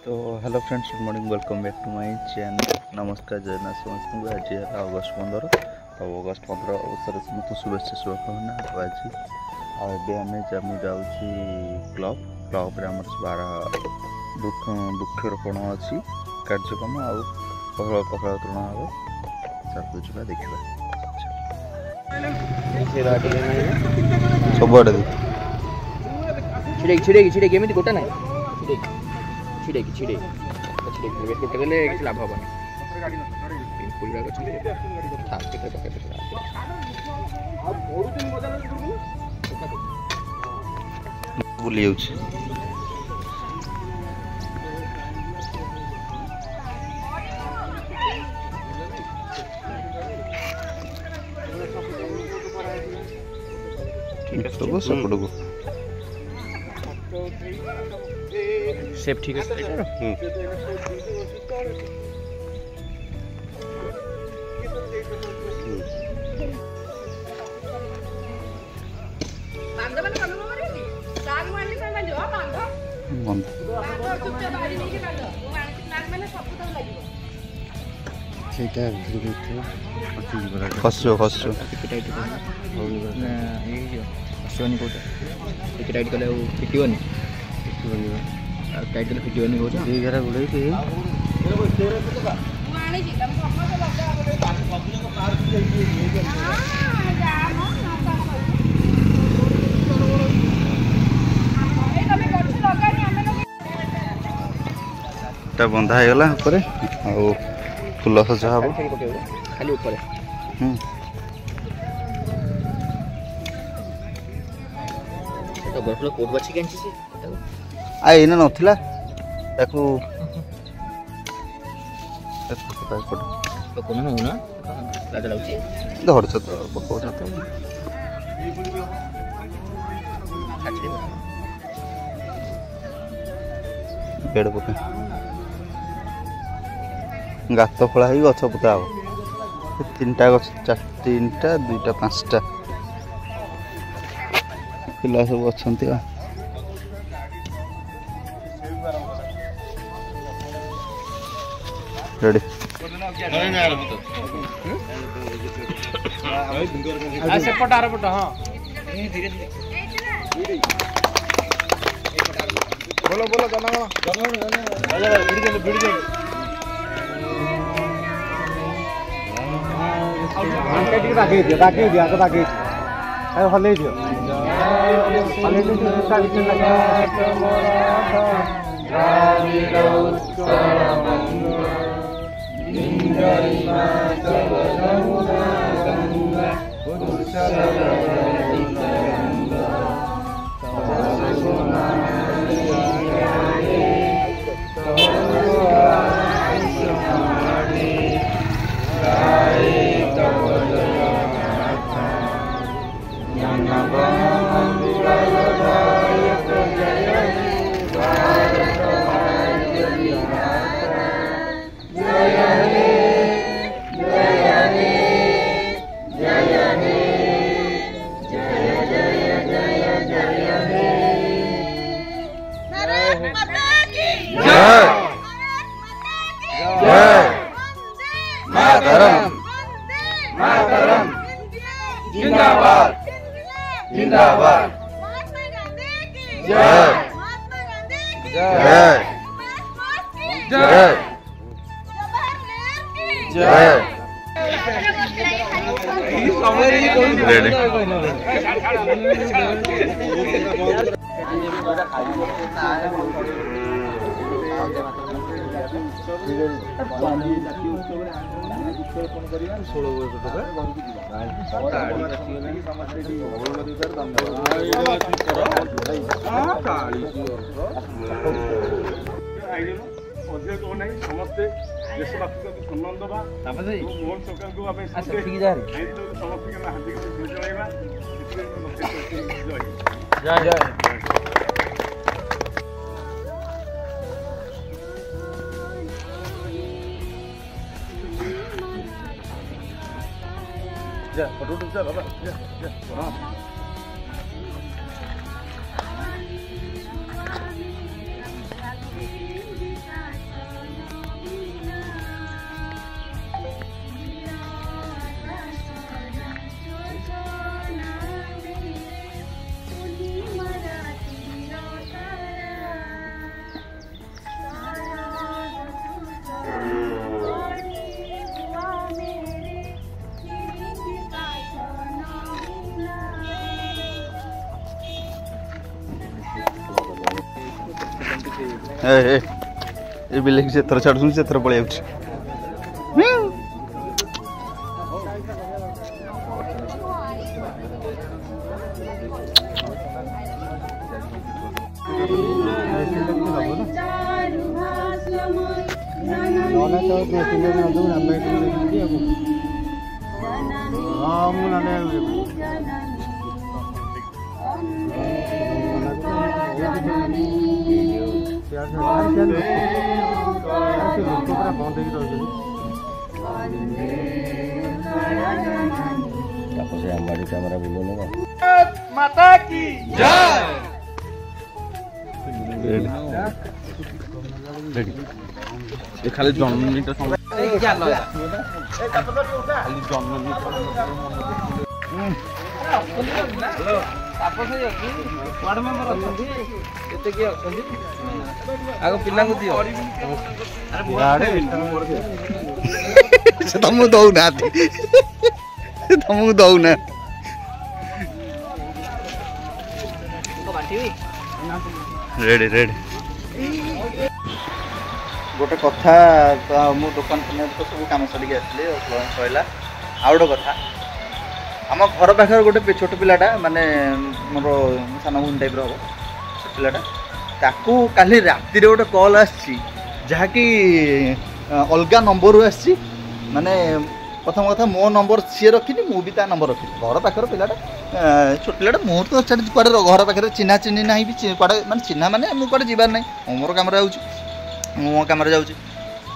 तो hello friends, good morning, welcome back to my channel. नमस्कार, जयनाथ समस्त को। आज है अगस्ट 15 और अगस्ट 15 अवसर समस्त शुभेच्छा शुभकामना। तो आज आम जाऊँ क्लब आम 12 वृक्षरोपण अच्छी कार्यक्रम आउ पहल पखाड़ तृण हम सब देखा सबुआड़े छिड़ेकी छिड़ेकी एमती गोटा ना छिड़ेकी छिड़ेकी छिड़ेकी गोटे देले किसी लाभ हेनी बुली सेपट को सेफ ठीक है खसो खसो टाइट कले फिटोनी टाइट कले फिटोनी बंधा होगला फुल सजा हम खाली ऊपर तो बरफल कोट बाछी के आईना नथिला ताकू तो कोन न होना लाज लाउची धरछ तो पकोछ तो पेड़ पके गात खोला ही गछ पुता हम 3टा गछ 3टा 2टा 5टा पिला सब अच्छा रेडी सेपट आरपट हाँ बोलो बोलो हल जिंदाबाद जिंदाबाद जय जय जय जय समस्ते देशवासी को सम्मान दबा मोहन सरकार को समस्त जय जय जा फोटो जा बाबा जा हां ଏ ବିଲେଇ ସେ ଥର ଛାଡୁଛନ୍ତି ସେ ଥର ପଳେଇ ଯାଉଛି। कैमरा माता की जय। ये खाली जन्मदिन समय तुमको दौना तुमको दौना रेडी रेडी गोटे कथा मु दुकान तो सब कम सरिक आसली सैला आउ गोटे कथा आम घर पाखे गोटे छोट पिलाटा माने मोर सान भून टाइप हम से पिलाटा ताकू काली राति गोटे कल आकि अलग नंबर आसी माने प्रथम कथा मो नंबर सी रखी मु भी ता नंबर रखी घर पाखे पिलाटा छोट पिलाटा मोर तो कड़े घर पाखे चिन्हा चिन्ह ना भी कड़े माने चिन्हा माने मुझे जीवार ना मोर कम मो कम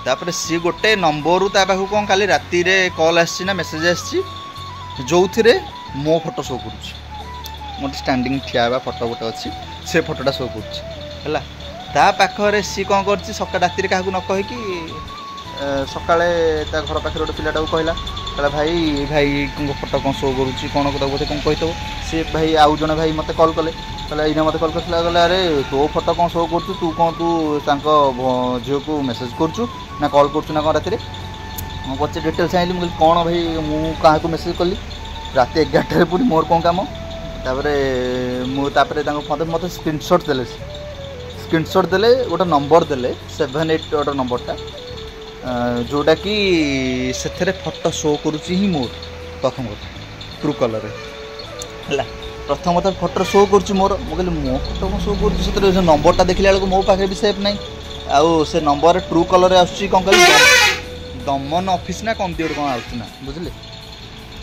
जापर सी गोटे नंबर पाखु कौन काली राति कल आना मेसेज आसी जो थे मो फोटो शो कर स्टैंडिंग ठिया फोटो गोटे अच्छी से फोटोटा शो कर पाखे सी कौन कर सका राति क्या न कहीकि सकाଳେ ता घर पाखे गोटे पिलाटा कहला कहला भाई भाई फोटो कौन शो करुच्ची कौन बोधे कौन कहीथो सी भाई आउ जड़े भाई मत कल कले कहला इना मत कल कर कहला अरे तो फोटो कौन शो कर तू कौन तू झील को मेसेज करुचु ना कल करुचु ना कौन राति मुझे पचे डिटेल चाहिए मुझे कौन भाई मुझे मेसेज कली रात 11 पूरी मोर कौन कम मुझे मत स्क्रीनशॉट देले गोटे नंबर देले 78 गोटे नंबरटा जोटा कि से फोटो शो करुच्ची ही मोर प्रथम कथा ट्रू कलर है प्रथम कथा फोटो शो करुच्ची मोर मुझे मो फोटो कौन शो कर नंबरटा देखला बेलू मो पाखे भी सेफ ना आउ से नंबर ट्रू कलर आसूँ कौन कह दमन ऑफिस ना कम गोटे कौन आना बुझे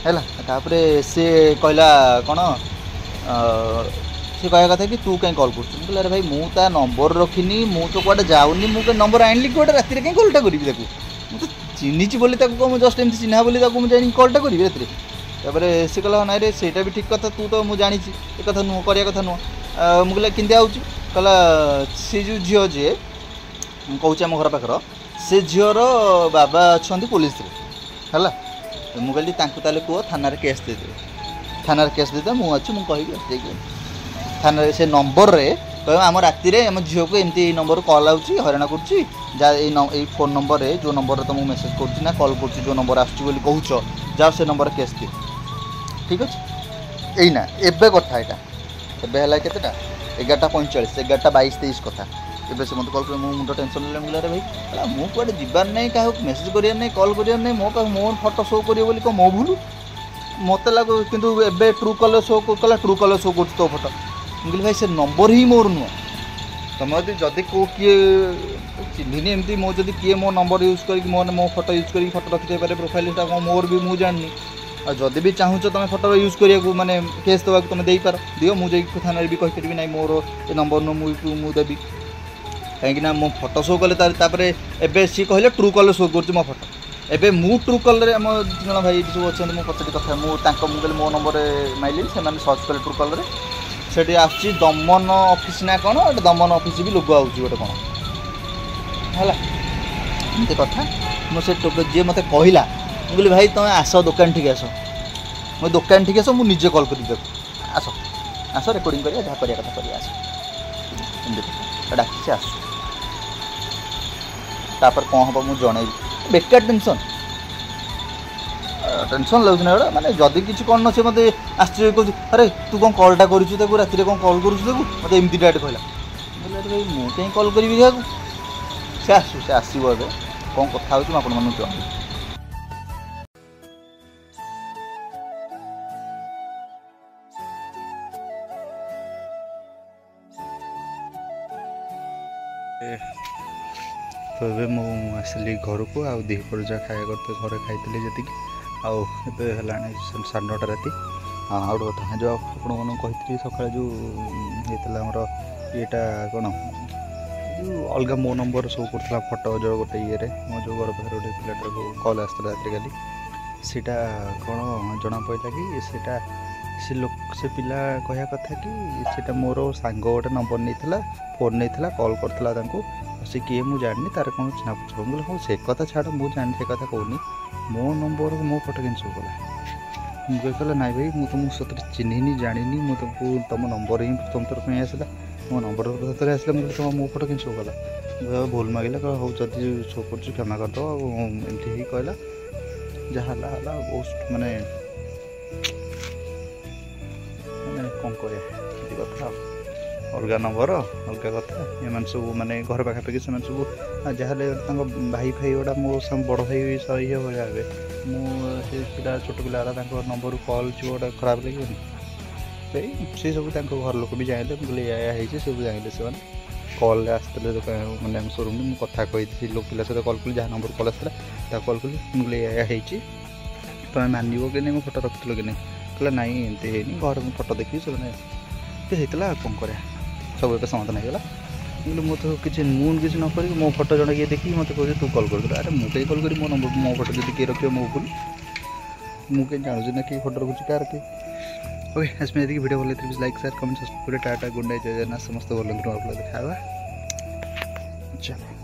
है सी कहला कौन सी कह कथा कि तू कहीं कल कर अरे भाई मुझे ता नंबर रखिनी मु तो कौटे जाऊनी मुझे नंबर आनली कौटे राति कहीं कलटा करी मुझे चिन्हिची बोली जस्ट एमती चिन्हा बोली मुझे कलटा करी राति सी कहला ना रे सेटा भी ठीक कथा तू तो मुझे जानी ए कथा नुह करिया कथा नुह मुझे केमती आऊँगी कहला सी जो झील जी कहूँ आम घर पाखर से झीर बाबा अच्छा पुलिस है मुझे कहली कह थाना केस देदे थाना केस देदे मुझे अच्छी मुझे थाना से नंबर रे कह आम राति आम झील को एमती नंबर कल आऊँगी हराण कर फोन नंबर रे जो नंबर तुमको मेसेज कर कल कर जो नंबर आसूँ कहूँ जा से नंबर केस दियो ठीक अच्छे यही ना एबे कथा यहाँ एबे केतेटा 11:45 11:22-23 कथा एबे से मत कल कर मुंड टेंशन ले मिला रे भाई मुझे कौटे जीवार नहीं क्या मेसेज करार नहीं कल करार नहीं मो मोर फोटो शो कर कौन मो भूल मत लगे कितु एबे ट्रू कलर शो कला ट्रू कलर शो कर तो फोटो मुझे भाई से नंबर ही मोर नुह तुम जदि को किए चिन्हनी एमती मो जदि किए मो नंबर यूज कर मो फोटो यूज कर फोटो रखी पारे प्रोफाइल कौन मोर भी मुझे जाननी आ जदि भी चाहूँ तुम फोटो यूज करा माने केस देवा तुम दे पार दियो मुझे थाना भी कहीपरि ना मोर ए नंबर नु देवी कहीं मो फोटो शो कले एबे सी कहले ट्रू कलर शो कर मो फोटो एबे मु ट्रू कलर आम जन भाई सब अच्छा मुझे पचारि कथा मुझे मो नंबर माइली से सर्च कले ट्रू कलर से आसुची दमन ऑफिस ना कौन गोटे दमन ऑफिस भी लोगो आउची गोटे कौन है एमती कथा मुझे जी मत कहला मुझे भाई तुम आस दुकान ठीक आस मैं दुकान ठीक आस मुझे कल कर आस आस रेकर्डिंग करिया जहाँ करिया कथा करिया आस डाक आस तापर कौन हम मुझे जनइबी बेकार टेंशन टेंशन लगुच ना माने जदि किसी कौन न मत आश्चर्य कह अरे तू कौन कलटा करूँ राति कौन कल करूँ मत एमती डायरेक्ट कहला भाई ମୁଁ କାହିଁ କଲ୍ କରିବି କାହାକୁ ସେ ଆସିବ ଏବେ କ'ଣ କଥା ହେଉଛି ମୁଁ ଆପଣମାନଙ୍କୁ ଜଣାଇବି। ତ ଏବେ ମୁଁ ଆସିଲି ଘରକୁ ଆଉ ଦ୍ୱିପହର ଯାହା ଖାଇବା କରିତେ ଘରେ ଖାଇଥିଲି ଯେତିକି ଆଉ ଏବେ ହେଲାଣି 9:30 ରାତି। ଆଉ ଗୋଟେ କଥା ଯେଉଁ ଆପଣମାନଙ୍କୁ କହିଥିଲି ସକାଳେ ଯେଉଁ ହେଇଥିଲା ଆମର ଇଏଟା କ'ଣ ଯେଉଁ ଅଲଗା ମୋ ନମ୍ବର ସବୁ କରୁଥିଲା ଫଟୋ ଯେଉଁ ଗୋଟେ ଇଏରେ ମୋ ଯେଉଁ ଘର ପାଖରେ ଗୋଟେ ପିଲାଟାକୁ କଲ୍ ଆସିଥିଲା ରାତିରେ କାଲି ସେଇଟା କ'ଣ ଜଣାପଡ଼ିଲା କି ସେଇଟା ସେ ପିଲା କହିବା କଥା କି ସେଇଟା ମୋର ସାଙ୍ଗ ଗୋଟେ ନମ୍ବର ନେଇଥିଲା ଫୋନ୍ ନେଇଥିଲା କଲ୍ କରିଥିଲା ତାଙ୍କୁ ସେ କିଏ ମୁଁ ଜାଣିନି ତାର କ'ଣ ଚିହ୍ନା ପଛ ମୁଁ କହିଲି ହଉ ସେ କଥା ଛାଡ଼ ମୁଁ ଜାଣିନି ସେ କଥା କହୁନି ମୋ ନମ୍ବରକୁ ମୋ ଫଟୋ କେମିତି ସବୁ କଲା ମୁଁ କହିଲା ନାଇଁ ଭାଇ ମୁଁ ତୁମକୁ ସତରେ ଚିହ୍ନିନି ଜାଣିନି ମୁଁ ତୁମକୁ ତୁମ ନମ୍ବର ହିଁ ତୁମ ତରଫ ହିଁ ଆସିଲା ମୋ ନମ୍ବର ସତରେ ଆସିଲା ମୁଁ କହିଲି ତୁମ ମୋ ଫଟୋ କେମିତି ସବୁ କଲା ଭୁଲ ମାଗିଲା କହିଲା ହଉ ଯଦି ଶୋ କରୁଛୁ କ୍ଷମା କରିଦେବ ଆଉ ଏମିତି ହେଇକି କହିଲା ଯାହା ହେଲା ହେଲା ବହୁତ ମାନେ କ'ଣ କରିବା ଏମିତି କଥା ଆଉ ଅଲଗା ନମ୍ବର ଅଲଗା କଥା ଏମାନେ ସବୁ ମାନେ ଘର ପାଖାପାଖି ସେମାନେ ସବୁ ଯାହାହେଲେ ତାଙ୍କ ଭାଇ ଗୁଡ଼ା ମୋ ବଡ଼ ଭାଇ ଇଏ ଭଳିଆ ହେବେ ମୁଁ ସେ ପିଲା ଛୋଟ ପିଲା ହେଲା ତାଙ୍କ ନମ୍ବରରୁ କଲ୍ ଯିବ ଗୋଟେ ଖରାପ ଲାଗିବନି ସେ ସବୁ ତାଙ୍କ ଘର ଲୋକ ବି ଜାଣିଲେ ମୁଁ କହିଲି ଏୟା ହେଇଛି ସବୁ ଜାଣିଲେ ସେମାନେ କଲ୍ରେ ଆସିଥିଲେ ମାନେ ଆମ ସୋରୁମ୍ରେ ମୁଁ କଥା କହିଥିଲି ଲୋକ ପିଲା ସହିତ କଲ୍ କଲି ଯାହା ନମ୍ବର କଲ୍ ଆସିଥିଲା ତାକୁ କଲ୍ କଲି ମୁଁ କହିଲି ଏୟା ହେଇଛି ତୁମେ ମାନିବ କି ନାହିଁ ମୋ ଫଟୋ ରଖିଥିଲ କି ନାହିଁ କହିଲା ନାଇଁ ଏମିତି ହେଇନି ଘରେ ମୁଁ ଫଟୋ ଦେଖିବି ସେମାନେ ହେଇଥିଲା ଆଉ କ'ଣ କରିବା ସବୁ ଏବେ ସମାଧାନ ହେଇଗଲା କିନ୍ତୁ ମୁଁ ତ କିଛି ନ କରିକି ମୋ ଫଟୋ ଜଣେ କିଏ ଦେଖିକି ମୋତେ କହୁଛି ତୁ କଲ୍ କରିଦେଲୁ ଆରେ ମୁଁ କାହିଁ କଲ୍ କରିବି ମୋ ନମ୍ବର ମୋ ଫଟୋ ଯଦି କିଏ ରଖିବ ମୋ ଭୁଲ ମୁଁ କାହିଁ ଜାଣୁଛି ନା କିଏ ଫଟୋ ରଖୁଛି କାହାର କିଏ ଓକେ ଆଜି ପାଇଁ ଏତିକି ଭିଡ଼ିଓ ଭଲ ଲାଗିଥିଲେ like share comment subscribe tata good night ଜୟ ଜଗନ୍ନାଥ ସମସ୍ତେ ଭଲ ଦେଖାଇବା ଚାଲ।